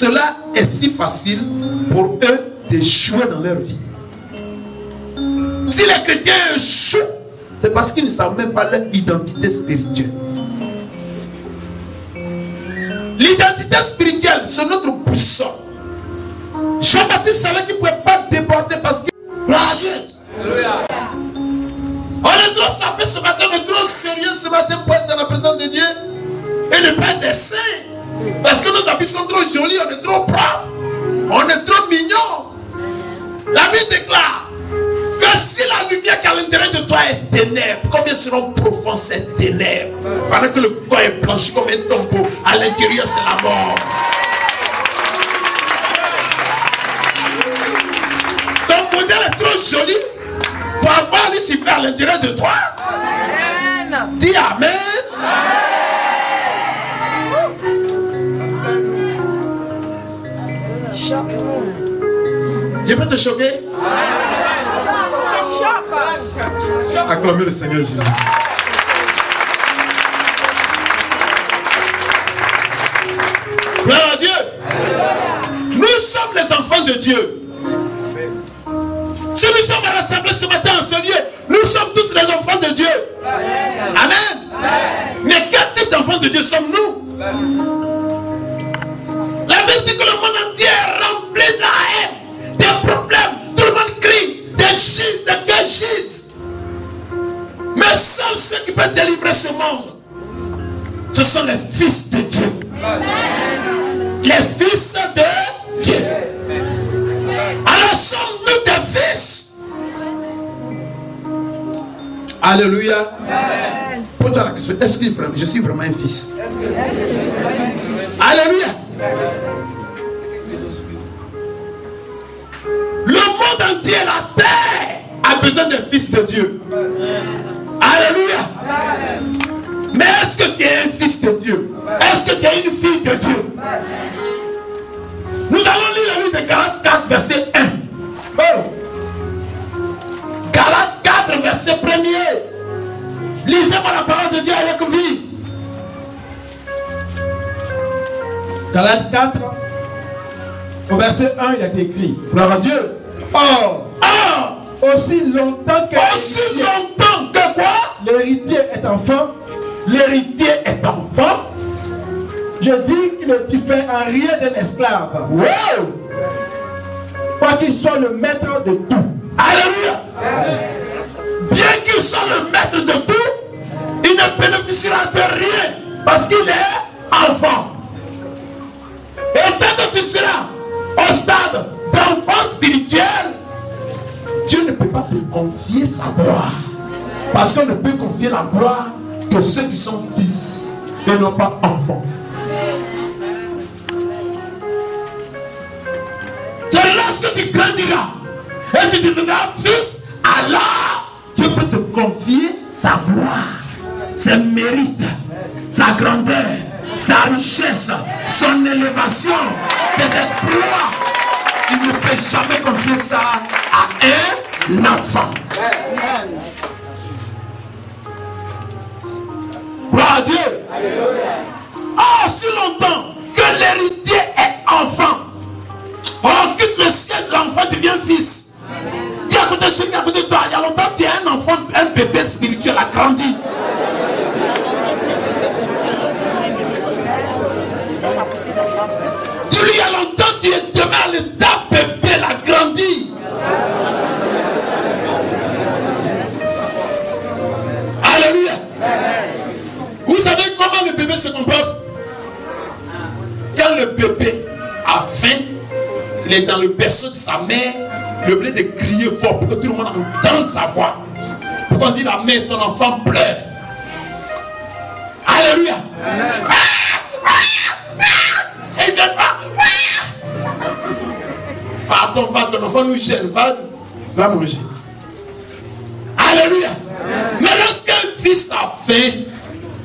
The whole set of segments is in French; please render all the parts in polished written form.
Cela est si facile pour eux d'échouer dans leur vie. Si les chrétiens échouent, c'est parce qu'ils ne savent même pas leur identité spirituelle. L'identité spirituelle, c'est notre boussole. Jean-Baptiste savait qu'il ne pouvait pas déborder parce qu'il... On est trop sapé ce matin, on est trop sérieux ce matin pour être dans la présence de Dieu et ne pas être des saints. Parce que nos habits sont trop jolis, on est trop propres, on est trop mignons. La Bible déclare que si la lumière qui est à l'intérieur de toi est ténèbres, combien seront profonds ces ténèbres? Pendant que le corps est blanchi comme un tombeau, à l'intérieur c'est la mort. Ton modèle est trop joli pour avoir Lucifer à l'intérieur de toi. Amen. Dis Amen. Je peux te choquer? Acclamez le Seigneur Jésus. Gloire à Dieu. Nous sommes les enfants de Dieu. Si nous sommes rassemblés ce matin en ce lieu, nous sommes tous les enfants de Dieu. Amen. Mais quel type d'enfants de Dieu sommes-nous? La Bible dit que le monde entier est rempli de la haine, des problèmes, tout le monde crie, des gisses, des cœurs gisent. Mais seuls ceux qui peuvent délivrer ce monde, ce sont les fils de Dieu. Les fils de Dieu. Alors sommes-nous des fils? Alléluia. Pose-toi la question, est-ce que je suis vraiment un fils? Alléluia. Le monde entier, la terre, a besoin des fils de Dieu. Alléluia. Mais est-ce que tu es un fils de Dieu? Est-ce que tu es une fille de Dieu? Nous allons lire la Bible de Galates 4, verset 1. Oh. Galates 4, verset 1er. Lisez-moi la parole de Dieu avec vie. Galates 4, au verset 1, il a été écrit. Gloire à Dieu. Or, aussi longtemps que quoi? L'héritier est enfant. L'héritier est enfant. Je dis qu'il ne diffère en rien d'un esclave. Wow! Pas qu'il soit le maître de tout. Alléluia! Bien qu'il soit le maître de tout, il ne bénéficiera de rien parce qu'il est enfant. Et tant que tu seras au stade d'enfant spirituel, Dieu ne peut pas te confier sa gloire. Parce qu'on ne peut confier la gloire que ceux qui sont fils et non pas enfants. C'est lorsque tu grandiras et tu deviendras fils, alors Dieu peut te confier sa gloire, ses mérites, sa grandeur, sa richesse, son élévation, ses exploits. Il ne peut jamais confier ça à un enfant. Gloire à Dieu. Si longtemps que l'héritier est enfant, on quitte le ciel, l'enfant devient fils. Dis à côté de celui qui est à côté de toi, il y a longtemps qu'il y a un enfant, un bébé spirituel a grandi. Dis-lui, il y a longtemps tu es demain à l'état bébé, il a grandi. Alléluia. Vous savez comment le bébé se comporte? Quand le bébé a faim, il est dans le berceau de sa mère, il est obligé de crier fort pour que tout le monde entende sa voix. Pourquoi on dit la mère, ton enfant pleure? Alléluia. Et il vient pas. Pardon, va, ton enfant nous gêne, va manger. Alléluia. Mais lorsqu'un fils a faim,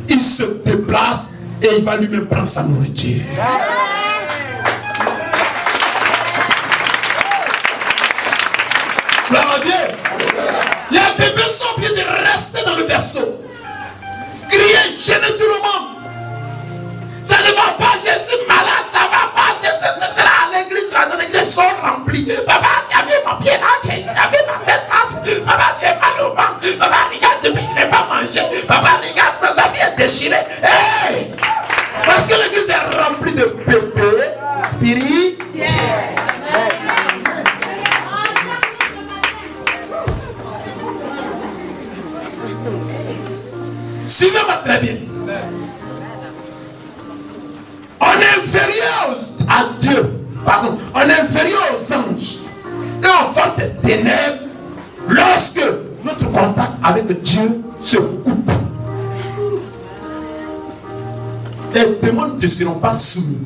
il se déplace et il va lui-même prendre sa nourriture. Gloire à Dieu. Les bébés sont obligés de rester dans le berceau. Crier, gêner tout le monde. Ça ne va pas, je suis malade, ça va pas. rempli. Papa, tu as vu mon pied là, tu as vu ma tête là. Papa, tu es mal au ventre. Papa, regarde, depuis que je n'ai pas mangé. Papa, regarde, mes habits sont déchirés. Hey! Parce que l'église est remplie de bébés spirituels. Suivez-moi très bien. On est inférieur à Dieu. Pardon. On est inférieur aux anges. Et enfant des ténèbres lorsque notre contact avec Dieu se coupe. Les démons ne seront pas soumis.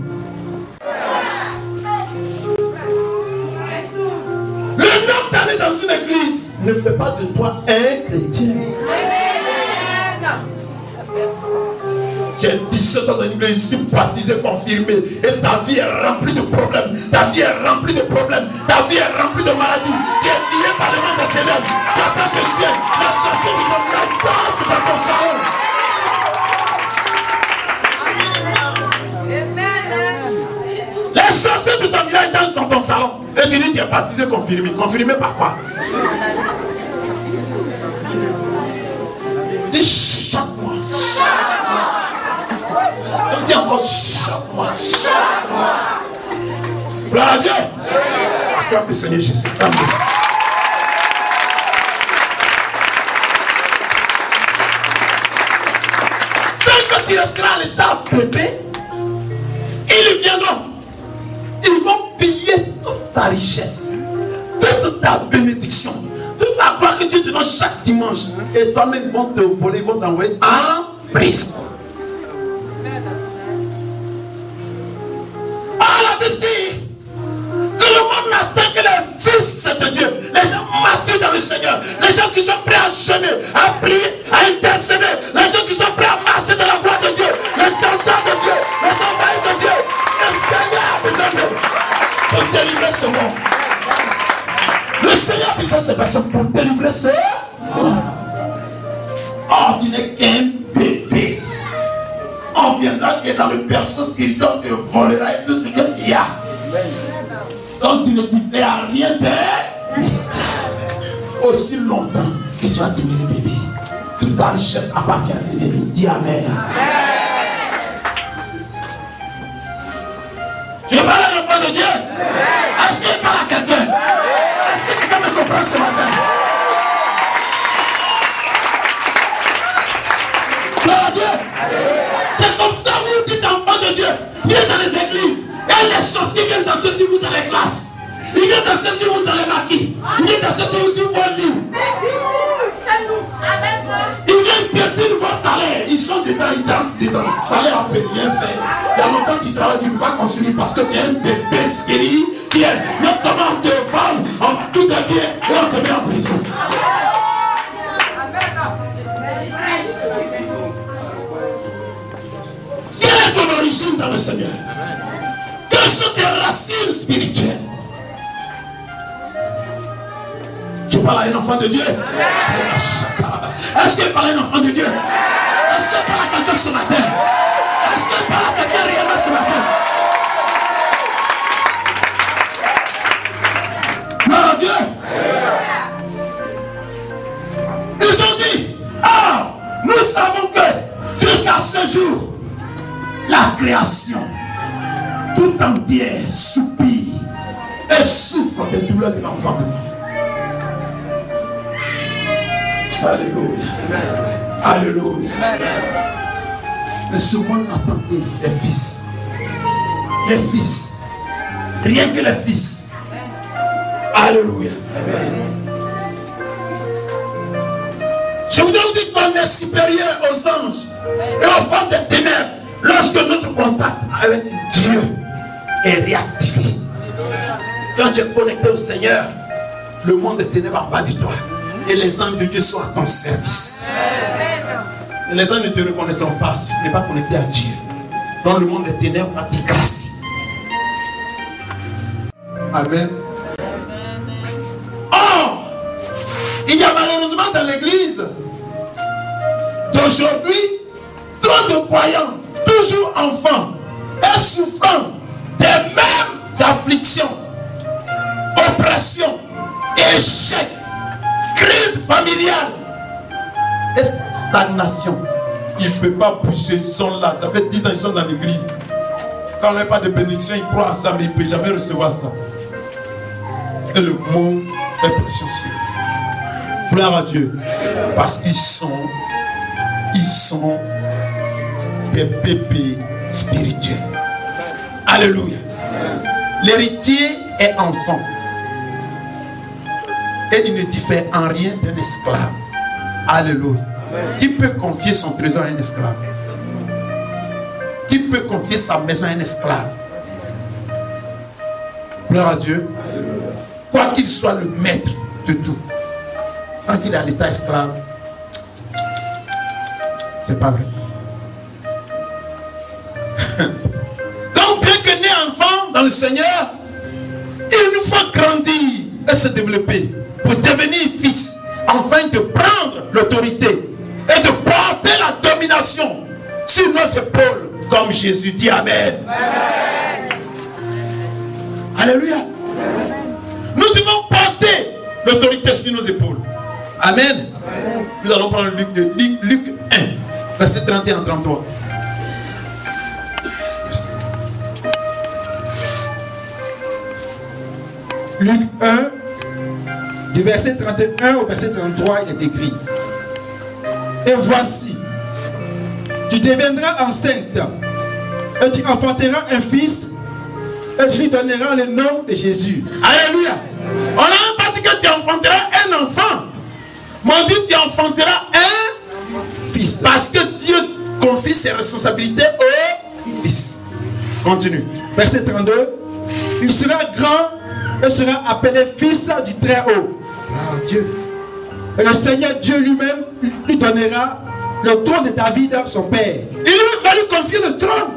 Le nom d'aller dans une église ne fait pas de toi un chrétien. J'ai 17 ans dans une église, je suis baptisé, confirmé, et ta vie est remplie de problèmes, ta vie est remplie de problèmes, ta vie est remplie de maladies. Tu es lié par le monde des ténèbres. Satan te tient, la sorcière du monde, la danse dans ton salon. Les sorciers de ton village dansent dans ton salon. Et tu dis que tu es baptisé, confirmé. Confirmé par quoi? Dis choque-moi. On dit encore choque-moi. Gloire à Dieu. Acclame le Seigneur Jésus. Amen. Tant que tu resteras à l'état bébé, ils viendront. Ils vont piller toute ta richesse, toute ta bénédiction, toute la gloire que Dieu te donne chaque dimanche. Et toi-même, ils vont te voler, ils vont t'envoyer en prison. La Bible dit que le monde n'attend que les fils de Dieu, les gens matures dans le Seigneur, les gens qui sont prêts à jeûner, à prier, à intercéder, les gens qui sont prêts à marcher dans la gloire de Dieu, les soldats de Dieu, les envahis de Dieu. Le Seigneur a besoin d'eux pour délivrer ce monde. Le Seigneur a besoin de personnes pour délivrer ce monde. Oh, tu n'es qu'un bébé. On viendra et dans le berceau spirituel te volera et tout ce qu'il y a. Donc tu ne différes rien de l'esclave. Aussi longtemps que tu vas demeurer bébé, toute ta richesse appartient à l'ennemi. Dis Amen. Tu veux parler à l'enfant de Dieu? Est-ce qu'il parle à quelqu'un? Est-ce que quelqu'un me comprend ce matin? Gloire à Dieu. C'est comme ça vous dites enfant de Dieu. Il est dans les églises. Et les sorciers viennent danser sur vous dans les classes. Ils viennent danser sur vous dans les maquis. Ils viennent danser sur vous sur vos livres. Ils viennent perdre votre salaire. Ils sont dedans, ils dansent dedans. Le salaire a peu rien fait. Il y a longtemps que tu travailles, tu ne peux pas construire parce que tu es un bébé spirituel. Notamment on te vole, tout est bien et on te met en prison. Ton origine dans le Seigneur. Quelles sont tes racines spirituelles? Tu parles à un enfant de Dieu? Est-ce que tu parles à un enfant de Dieu? Est-ce que tu parles à quelqu'un ce matin? Est-ce que tu parles à quelqu'un réellement ce matin? Gloire à Dieu. Ils ont dit, ah, nous savons que jusqu'à ce jour, la création tout entière soupire et souffre des douleurs de l'enfant de Dieu. Alléluia. Alléluia. Mais ce monde attend les fils. Les fils. Rien que les fils. Alléluia. Je voudrais vous dire qu'on est supérieur aux anges et aux forces des ténèbres. Lorsque notre contact avec Dieu est réactivé, quand tu es connecté au Seigneur, le monde des ténèbres n'a pas du toi. Et les anges de Dieu sont à ton service. Et les anges ne te reconnaîtront pas si tu n'es pas connecté à Dieu. Donc le monde des ténèbres va t'écraser. Amen. Or, il y a malheureusement dans l'église d'aujourd'hui trop de croyants, toujours enfants et souffrant des mêmes afflictions échec, crise familiale et stagnation. Ils ne peuvent pas bouger, ils sont là. Ça fait 10 ans qu'ils sont dans l'église. Quand on n'a pas de bénédiction, ils croient à ça, mais ils ne peuvent jamais recevoir ça. Et le mot fait pression sur eux. Gloire à Dieu. Parce qu'ils sont des bébés spirituels. Alléluia. L'héritier est enfant. Et il ne diffère en rien d'un esclave. Alléluia. Qui peut confier son trésor à un esclave? Qui peut confier sa maison à un esclave? Gloire à Dieu. Quoi qu'il soit le maître de tout, tant qu'il est à l'état esclave, c'est pas vrai. Donc, bien que né enfant dans le Seigneur, il nous faut grandir et se développer pour devenir fils, afin de prendre l'autorité et de porter la domination sur nos épaules, comme Jésus dit. Amen. Amen. Alléluia. Nous devons porter l'autorité sur nos épaules. Amen. Amen. Nous allons prendre Luc 1, verset 31-33. Merci. Luc 1, du verset 31 au verset 33, il est écrit: et voici, tu deviendras enceinte, et tu enfanteras un fils, et tu lui donneras le nom de Jésus. Alléluia. On n'a pas dit que tu enfanteras un enfant, mais on dit que tu enfanteras un fils. Parce que Dieu confie ses responsabilités au fils. Continue. Verset 32. Il sera grand et sera appelé fils du Très-Haut. Ah, Dieu. Et le Seigneur Dieu lui-même lui donnera le trône de David, son père. Il va lui confier le trône.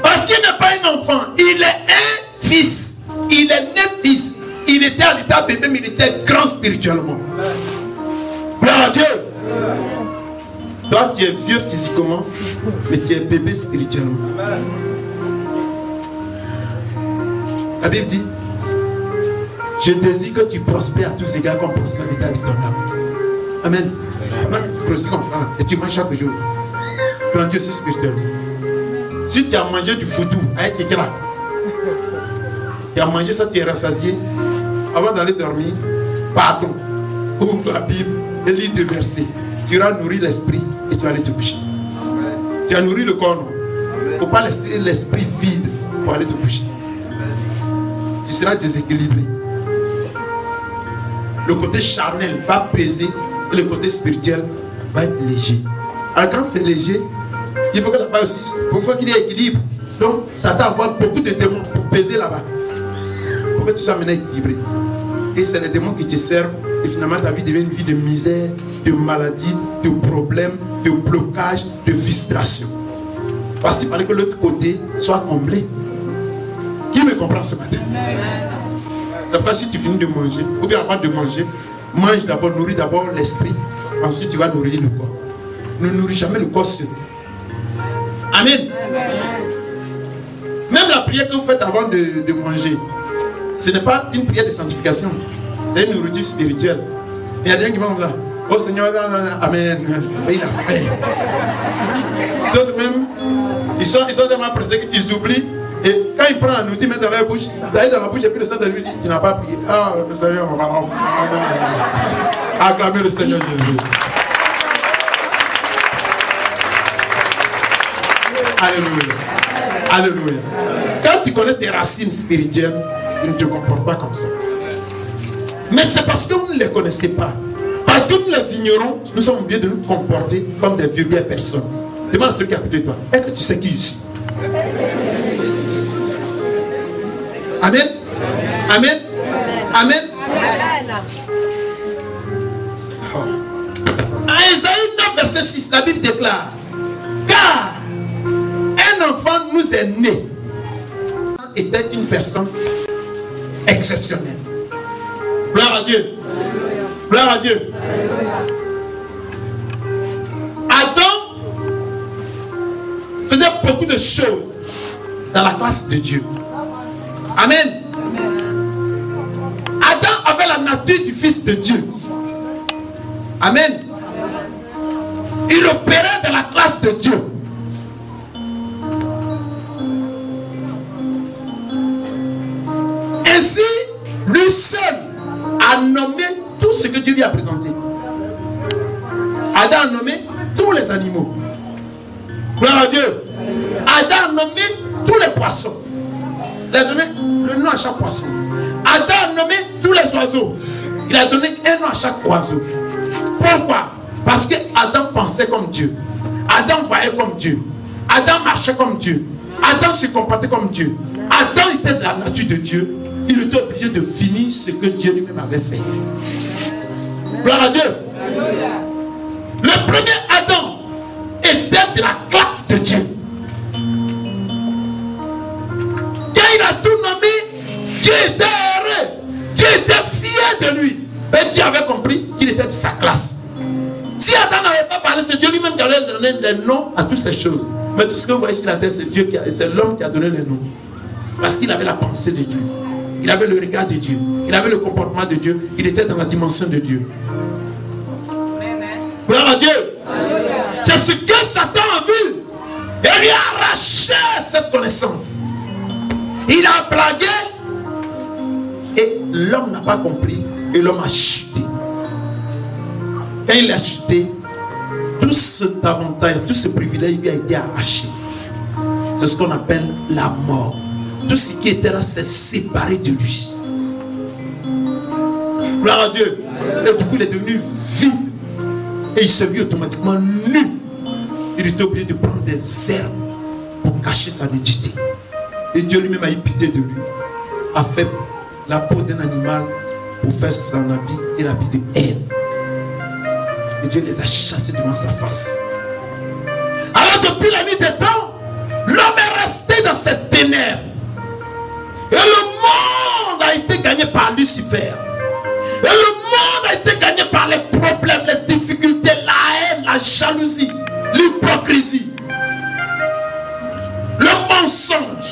Parce qu'il n'est pas un enfant, il est un fils. Il est né fils. Il était à l'état bébé, mais il était grand spirituellement. Gloire à Dieu. Toi, tu es vieux physiquement, mais tu es bébé spirituellement. La Bible dit: je désire que tu prospères à tous égards comme prospère l'état de ton âme. Amen. Tu prospères comme ça et tu manges chaque jour. Grandiose spirituellement. Si tu as mangé du foutou avec quelqu'un, tu as mangé ça, tu es rassasié. Avant d'aller dormir, pardon, ouvre la Bible et lis 2 versets. Tu auras nourri l'esprit et tu vas aller te coucher. Tu as nourri le corps. Il ne faut pas laisser l'esprit vide pour aller te coucher. Tu seras déséquilibré. Le côté charnel va peser et le côté spirituel va être léger. Alors quand c'est léger, il faut que là-bas aussi, il faut qu'il y ait équilibre. Donc Satan envoie beaucoup de démons pour peser là-bas. Pour que tu sois maintenant équilibré. Et c'est les démons qui te servent. Et finalement ta vie devient une vie de misère, de maladie, de problèmes, de blocage, de frustration. Parce qu'il fallait que l'autre côté soit comblé. Qui me comprend ce matin? C'est pas si tu finis de manger, ou bien avant de manger, mange d'abord, nourris d'abord l'esprit. Ensuite tu vas nourrir le corps. Ne nourris jamais le corps seul. Amen. Même la prière que vous faites avant de manger, ce n'est pas une prière de sanctification, c'est une nourriture spirituelle. Il y a des gens qui vont comme ça: oh Seigneur, amen. Et il a fait. D'autres même, ils sont tellement pressés qu'ils oublient. Et quand ils prennent la nourriture, ils mettent dans leur bouche, ils arrivent dans la bouche et puis le Saint-Esprit dit: tu n'as pas prié. Ah, le Seigneur, acclamez le Seigneur Jésus. Alléluia. Alléluia. Quand tu connais tes racines spirituelles, tu ne te comportes pas comme ça. Mais c'est parce que vous ne les connaissez pas. Parce que nous les ignorons, nous sommes obligés de nous comporter comme des vulgaires personnes. Demande à celui qui est à côté de toi: est-ce que tu sais qui je suis? Amen. Amen. Amen. Oh. À Ésaïe 9, verset 6, la Bible déclare: car un enfant nous est né. Était une personne exceptionnelle. Gloire à Dieu. Gloire à Dieu. Adam faisait beaucoup de choses dans la grâce de Dieu. Amen. Adam avait la nature du Fils de Dieu. Amen. Il opérait dans la classe de Dieu. Ainsi, lui seul a nommé tout ce que Dieu lui a présenté. Adam a nommé tous les animaux. Gloire à Dieu. Adam a nommé tous les poissons. Il a donné le nom à chaque poisson. Adam a nommé tous les oiseaux. Il a donné un nom à chaque oiseau. Pourquoi? Parce que Adam pensait comme Dieu. Adam voyait comme Dieu. Adam marchait comme Dieu. Adam se comportait comme Dieu. Adam était de la nature de Dieu. Il était obligé de finir ce que Dieu lui-même avait fait. Gloire à Dieu. Le premier Adam était de la classe de Dieu. Quand il a tout nommé, Dieu était heureux. Dieu était fier de lui. Mais Dieu avait compris qu'il était de sa classe. Si Adam n'avait pas parlé, c'est Dieu lui-même qui avait donné les noms à toutes ces choses. Mais tout ce que vous voyez sur la terre, c'est Dieu c'est l'homme qui a donné les noms. Parce qu'il avait la pensée de Dieu. Il avait le regard de Dieu. Il avait le comportement de Dieu. Il était dans la dimension de Dieu. Gloire à Dieu. C'est ce que Satan a vu. Et lui a arraché cette connaissance. Il a blagué. Et l'homme n'a pas compris. Et l'homme a chuté. Quand il a chuté, tout cet avantage, tout ce privilège lui a été arraché. C'est ce qu'on appelle la mort. Tout ce qui était là s'est séparé de lui. Gloire à Dieu. Et du coup il est devenu vide. Et il s'est vu automatiquement nu. Il était obligé de prendre des herbes pour cacher sa nudité. Et Dieu lui-même a eu pitié de lui. A fait la peau d'un animal pour faire son habit et l'habit de Ève. Et Dieu les a chassés devant sa face. Alors depuis la nuit des temps, l'homme est resté dans cette ténèbres. Et le monde a été gagné par Lucifer. Et le monde a été gagné par les problèmes, les difficultés, la haine, la jalousie, l'hypocrisie, le mensonge.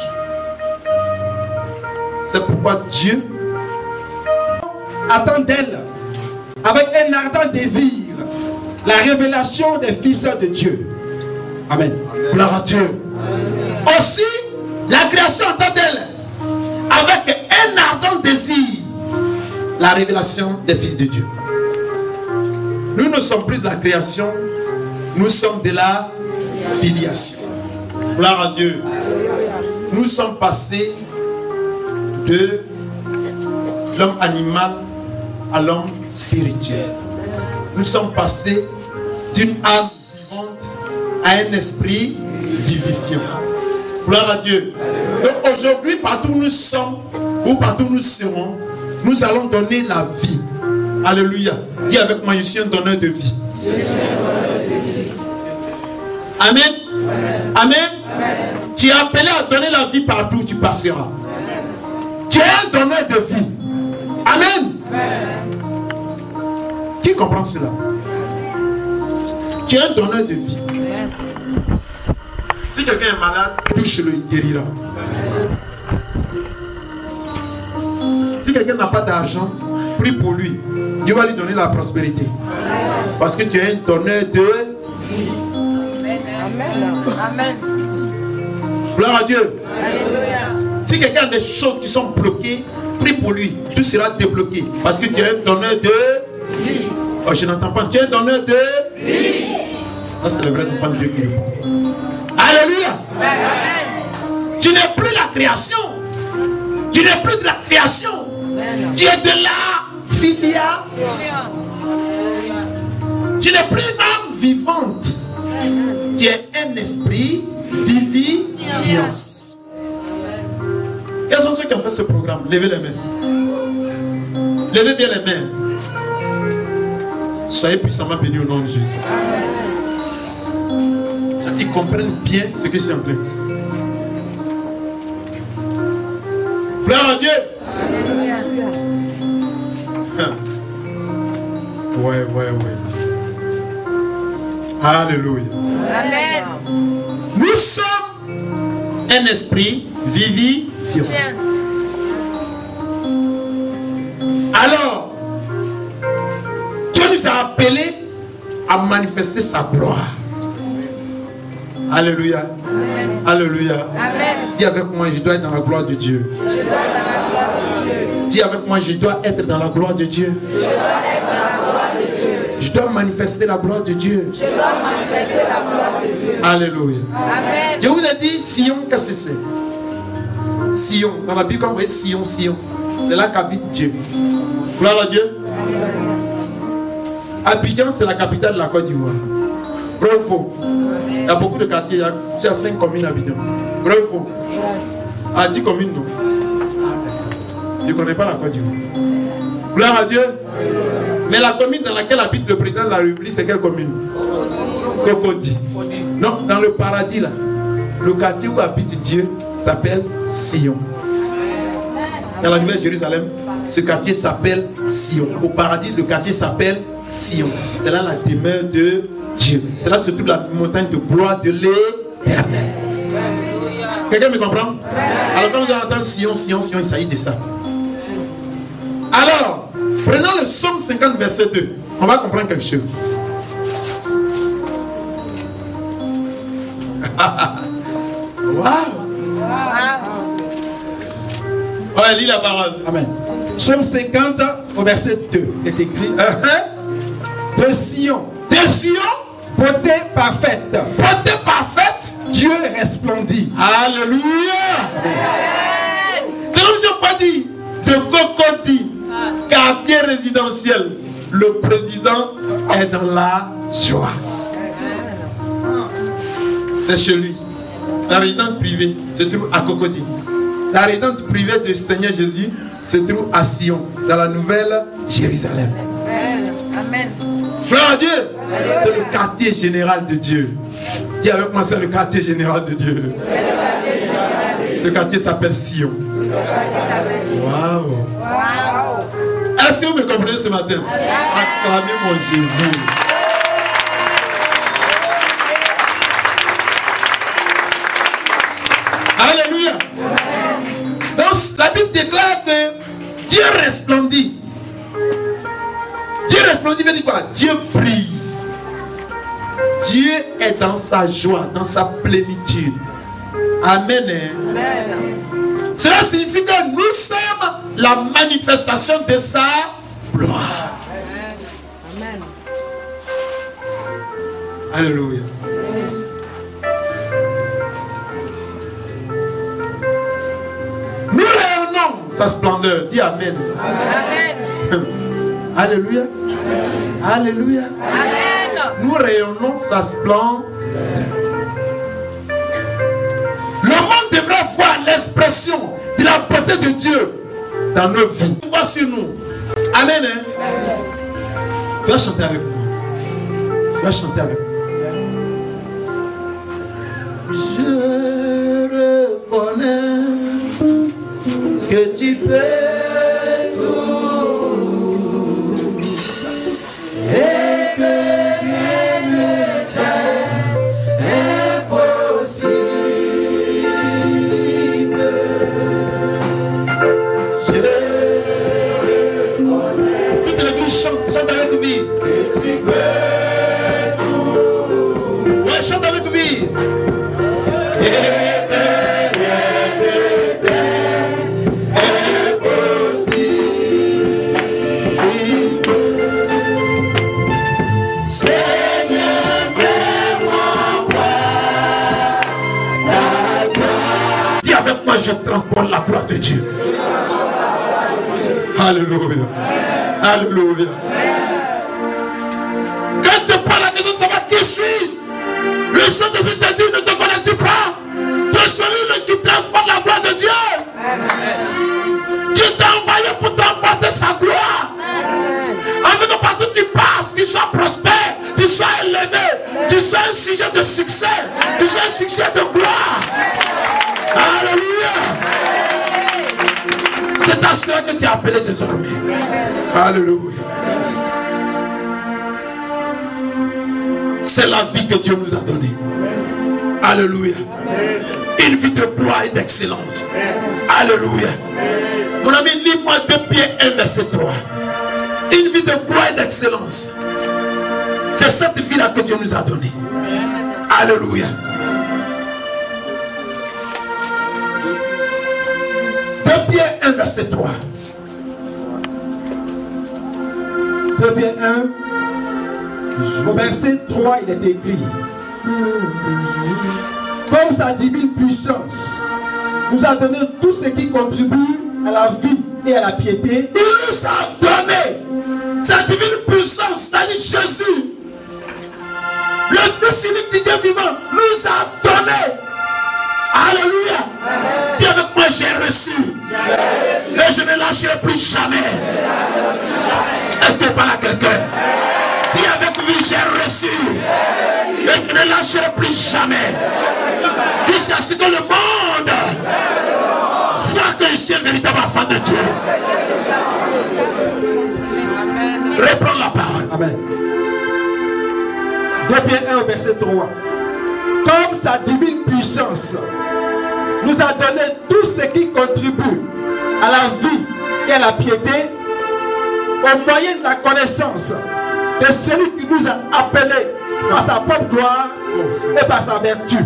C'est pourquoi Dieu attend d'elle avec un ardent désir la révélation des fils de Dieu. Amen. Gloire à Dieu. Aussi, la création attend d'elle avec un ardent désir la révélation des fils de Dieu. Nous ne sommes plus de la création, nous sommes de la filiation. Gloire à Dieu. Nous sommes passés de l'homme animal à l'homme spirituel. Nous sommes passés d'une âme vivante à un esprit vivifiant. Gloire à Dieu. Et aujourd'hui, partout où nous sommes, ou partout où nous serons, nous allons donner la vie. Alléluia. Dis avec moi, je suis un donneur de vie. Amen. Amen. Tu es appelé à donner la vie partout où tu passeras. Tu es un donneur de vie. Amen. Qui comprend cela? Tu es un donneur de vie. Si quelqu'un est malade, touche-le, il guérira. Si quelqu'un n'a pas d'argent, prie pour lui. Dieu va lui donner la prospérité. Parce que tu es un donneur de vie. Amen. Gloire à Dieu. Alléluia. Si quelqu'un a des choses qui sont bloquées, prie pour lui. Tout sera débloqué. Parce que tu es un donneur de vie. Oh, je n'entends pas. Tu es un donneur de vie. Ça, c'est le vrai enfant de Dieu qui répond. Alléluia. Amen. Tu n'es plus la création. Tu n'es plus de la création. Tu es de la filiation. Tu n'es plus une âme vivante. Tu es un esprit vivifiant. Quels sont ceux qui ont fait ce programme? Levez les mains. Levez bien les mains. Soyez puissamment bénis au nom de Jésus. Ils comprennent bien ce que c'est en train. Gloire à Dieu. Ouais. Alléluia. Amen. Nous sommes un esprit vivifiant. Alors, sa gloire. Alléluia. Amen. Alléluia. Amen. Dis avec moi, je dois être dans la gloire de Dieu. Je dois être dans la gloire de Dieu. Dis avec moi, je dois être dans la gloire de Dieu. Je dois être dans la gloire de Dieu. Je dois manifester la gloire de Dieu. Je dois manifester la gloire de Dieu. Alléluia. Amen. Je vous ai dit, Sion, qu'est-ce que c'est? Sion. Dans la Bible, quand vous voyez Sion, Sion, c'est là qu'habite Dieu. Gloire à Dieu. Abidjan, c'est la capitale de la Côte d'Ivoire. Vrai ou faux? Il y a beaucoup de quartiers. Il y a 5 communes à Abidjan. Vrai ou faux? Ah, 10 communes, non. Je ne connais pas la Côte d'Ivoire. Gloire à Dieu. Mais la commune dans laquelle habite le président de la République, c'est quelle commune? Cocody. Non, dans le paradis là. Le quartier où habite Dieu s'appelle Sion. Dans la Nouvelle Jérusalem, ce quartier s'appelle Sion. Au paradis, le quartier s'appelle Sion. C'est là la demeure de Dieu. C'est là se trouve la montagne de gloire de l'Éternel. Quelqu'un me comprend? Alors quand vous allez entendre Sion, Sion, Sion, il s'agit de ça. Alors, prenons le psaume 50 verset 2. On va comprendre quelque chose. Waouh! Ouais, lis la parole. Amen. Psaume 50 au verset 2 est écrit de Sion, beauté parfaite, Dieu resplendit. Alléluia. C'est comme si on peut dire de Cocody, quartier résidentiel. Le président est dans la joie. C'est chez lui. Sa résidence privée se trouve à Cocody. La résidence privée du Seigneur Jésus se trouve à Sion, dans la Nouvelle Jérusalem. Amen. Gloire à Dieu. C'est le quartier général de Dieu. Dis avec moi, c'est le quartier général de Dieu. Ce quartier s'appelle Sion. Waouh. Est-ce que vous me comprenez ce matin? Acclamez mon Jésus. Alléluia. Donc la Bible déclare que Dieu resplendit. Dieu resplendit veut dire quoi? Dieu brille. Dieu est dans sa joie, dans sa plénitude. Amen. Cela signifie que nous sommes la manifestation de sa gloire. Amen. Alléluia. Nous rayonnons sa splendeur. Dis Amen. Amen. Alléluia. Alléluia. Amen. Nous rayonnons sa splendeur. Le monde devrait voir l'expression de la beauté de Dieu dans nos vies. Vois sur nous. Amen. Tu vas chanter avec moi. Tu vas chanter avec moi. Je reconnais que tu peux tout et que rien ne t'est impossible. Je reconnais. Toute l'église chante, chante avec vie. Que tu peux tout. Ouais, chante avec vie. Je transporte la gloire de Dieu. Alléluia. Alléluia. Quand tu parles la question, ça va qui suis. Le Saint-Esprit te dit, ne te connais-tu pas de celui qui transporte la gloire de Dieu. Dieu t'a envoyé pour transporter sa gloire. Afin que partout tu passes, tu sois prospère, tu sois élevé, tu sois un sujet de succès, tu sois un succès de gloire. Alléluia. C'est à cela que tu es appelé désormais. Alléluia. C'est la vie que Dieu nous a donnée. Alléluia. Une vie de gloire et d'excellence. Alléluia. Mon ami, lis-moi 2 Pierre 1 verset 3. Une vie de gloire et d'excellence. C'est cette vie-là que Dieu nous a donnée. Alléluia. Pierre 1, verset 3. 2 Pierre 1, au verset 3, il est écrit: comme sa divine puissance nous a donné tout ce qui contribue à la vie et à la piété. Il nous a donné sa divine puissance, c'est-à-dire Jésus, le Fils unique du Dieu vivant, nous a donné. Alléluia. Dis avec moi, j'ai reçu. Et je ne lâcherai plus jamais. Est-ce que parle à quelqu'un? Dis avec lui, j'ai reçu. Et je ne lâcherai plus jamais. Jusqu'à ce que le monde voit que je suis un véritable enfant de Dieu. Reprends la parole. Amen. 2 Pierre 1 au verset 3. Comme sa divine puissance nous a donné tout ce qui contribue à la vie et à la piété, au moyen de la connaissance de celui qui nous a appelés par sa propre gloire et par sa vertu.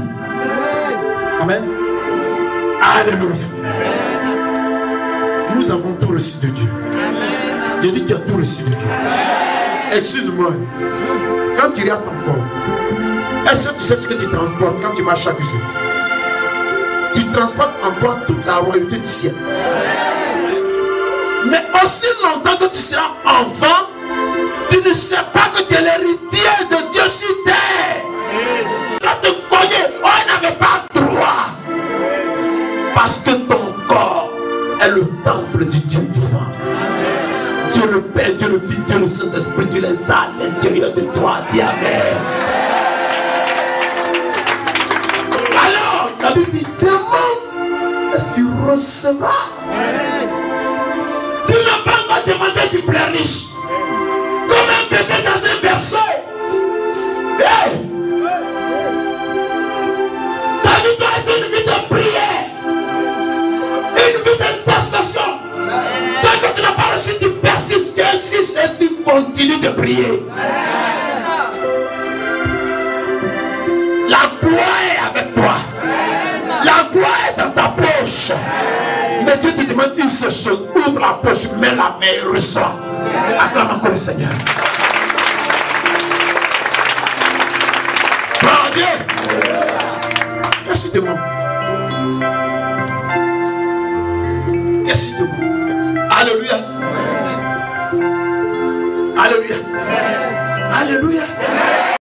Amen. Alléluia. Nous avons tout reçu de Dieu. Je dis que tu as tout reçu de Dieu. Excuse-moi. Quand tu regardes ton corps, est-ce que tu sais ce que tu transportes quand tu marches chaque jour? Tu transportes en toi toute la royauté du ciel. Mais aussi longtemps que tu seras enfant, tu ne sais pas que tu es l'héritier de Dieu sur terre. Quand tu connais, on n'avait pas droit. Parce que ton corps est le temple du Dieu vivant. Dieu le Père, Dieu le Fils, Dieu le Saint-Esprit, tu les as à l'intérieur de toi. Dis Amen. Alors, la Bible dit, demande et tu recevras. Tu n'as pas encore demandé du pleurniche. Comme un bébé dans un berceau. Hey! Ta vie doit être une vie de prière. Une vie d'intercession. Tant que tu n'as pas reçu, tu persistes, tu insistes et tu continues de prier. La gloire est avec toi. La gloire est dans ta poche. Mais Dieu te demande une seule chose. Ouvre la poche, mets la main et reçois. Acclame encore le Seigneur. Gloire à Dieu. Qu'est-ce que tu demandes? Qu'est-ce que tu demandes? Alléluia. Alléluia. Alléluia.